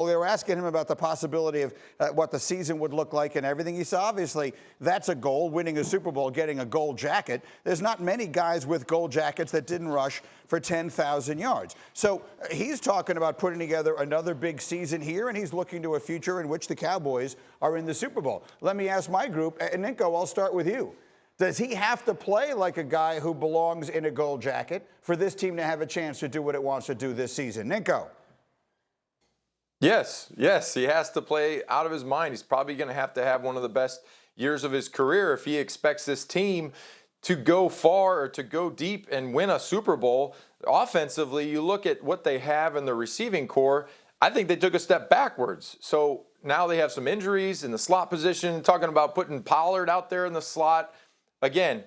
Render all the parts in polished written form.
Well, they were asking him about the possibility of what the season would look like and everything. He said, obviously, that's a goal, winning a Super Bowl, getting a gold jacket. There's not many guys with gold jackets that didn't rush for 10,000 yards. So he's talking about putting together another big season here, and he's looking to a future in which the Cowboys are in the Super Bowl. Let me ask my group, and Ninko, I'll start with you. Does he have to play like a guy who belongs in a gold jacket for this team to have a chance to do what it wants to do this season? Ninko. Yes, he has to play out of his mind. He's probably going to have one of the best years of his career if he expects this team to go far or to go deep and win a Super Bowl. Offensively, you look at what they have in the receiving core, I think they took a step backwards. So now they have some injuries in the slot position, talking about putting Pollard out there in the slot. Again,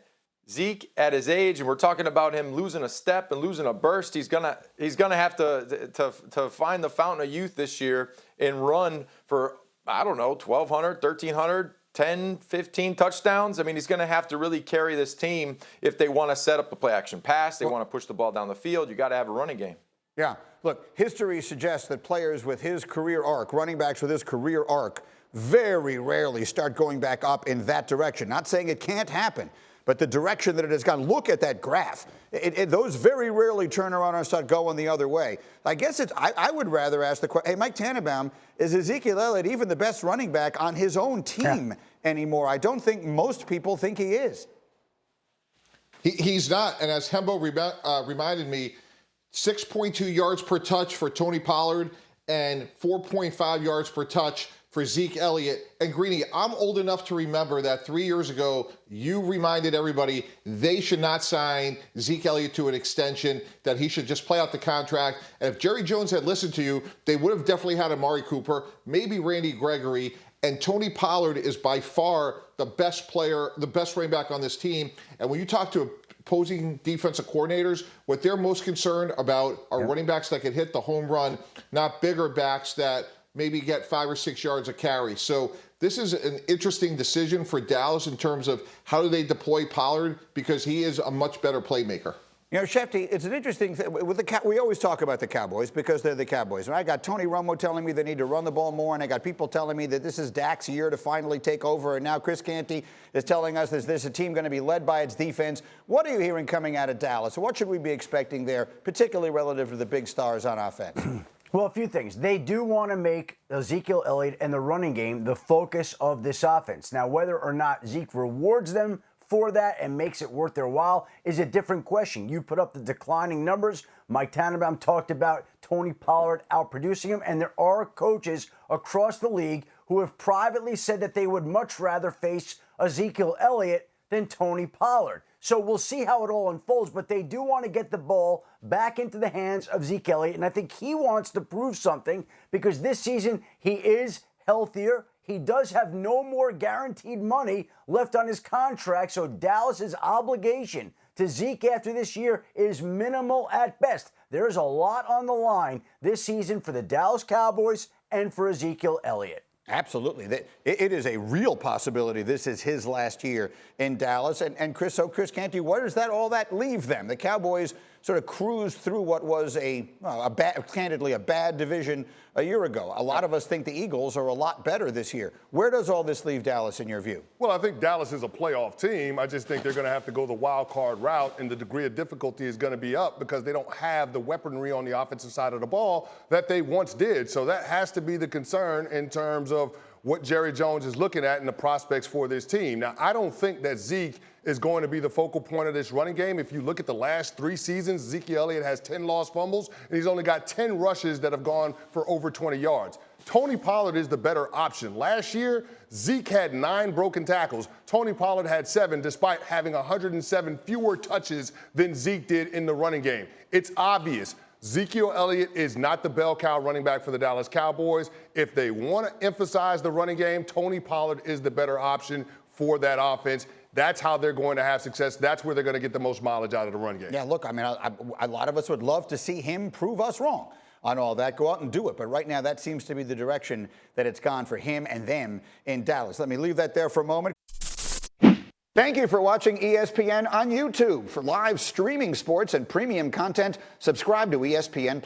Zeke at his age, and we're talking about him losing a step and losing a burst. He's gonna have to find the fountain of youth this year and run for, I don't know, 1,200, 1,300, 10, 15 touchdowns. I mean, he's gonna have to really carry this team if they want to set up a play action pass. They want to push the ball down the field. You got to have a running game. Yeah, look, history suggests that players with his career arc, running backs with his career arc, very rarely start going back up in that direction. Not saying it can't happen, but the direction that it has gone, look at that graph. Those very rarely turn around and start going the other way. I guess I would rather ask the question, hey, Mike Tannenbaum, is Ezekiel Elliott even the best running back on his own team anymore? I don't think most people think he is. He's not, and as Hembo reminded me, 6.2 yards per touch for Tony Pollard and 4.5 yards per touch for Zeke Elliott. And Greeny, I'm old enough to remember that 3 years ago, you reminded everybody they should not sign Zeke Elliott to an extension, that he should just play out the contract. And if Jerry Jones had listened to you, they would have definitely had Amari Cooper, maybe Randy Gregory, and Tony Pollard is by far the best player, the best running back on this team. And when you talk to opposing defensive coordinators, what they're most concerned about are running backs that can hit the home run, not bigger backs that maybe get 5 or 6 yards a carry. So this is an interesting decision for Dallas in terms of how do they deploy Pollard, because he is a much better playmaker. You know, Shefty, it's an interesting thing. We always talk about the Cowboys because they're the Cowboys. And I got Tony Romo telling me they need to run the ball more, and I got people telling me that this is Dak's year to finally take over. And now Chris Canty is telling us there's a team going to be led by its defense. What are you hearing coming out of Dallas? What should we be expecting there, particularly relative to the big stars on offense? Well, a few things. They do want to make Ezekiel Elliott and the running game the focus of this offense. Now, whether or not Zeke rewards them for that and makes it worth their while is a different question. You put up the declining numbers. Mike Tannenbaum talked about Tony Pollard outproducing him, and there are coaches across the league who have privately said that they would much rather face Ezekiel Elliott than Tony Pollard. So we'll see how it all unfolds, but they do want to get the ball back into the hands of Zeke Elliott, and I think he wants to prove something because this season he is healthier. He does have no more guaranteed money left on his contract, so Dallas's obligation to Zeke after this year is minimal at best. There's a lot on the line this season for the Dallas Cowboys and for Ezekiel Elliott. Absolutely. It is a real possibility this is his last year in Dallas. And Chris Canty, where does all that leave them? The Cowboys sort of cruised through what was candidly a bad division a year ago. A lot of us think the Eagles are a lot better this year. Where does all this leave Dallas in your view? Well, I think Dallas is a playoff team. I just think they're going to have to go the wild card route, and the degree of difficulty is going to be up because they don't have the weaponry on the offensive side of the ball that they once did. So that has to be the concern in terms of what Jerry Jones is looking at and the prospects for this team. Now, I don't think that Zeke is going to be the focal point of this running game. If you look at the last 3 seasons, Ezekiel Elliott has 10 lost fumbles, and he's only got 10 rushes that have gone for over 20 yards. Tony Pollard is the better option. Last year, Zeke had 9 broken tackles. Tony Pollard had 7, despite having 107 fewer touches than Zeke did in the running game. It's obvious. Ezekiel Elliott is not the bell cow running back for the Dallas Cowboys. If they want to emphasize the running game, Tony Pollard is the better option for that offense. That's how they're going to have success. That's where they're going to get the most mileage out of the run game. Yeah, look, I mean, a lot of us would love to see him prove us wrong on all that. Go out and do it. But right now, that seems to be the direction that it's gone for him and them in Dallas. Let me leave that there for a moment. Thank you for watching ESPN on YouTube. For live streaming sports and premium content, subscribe to ESPN+.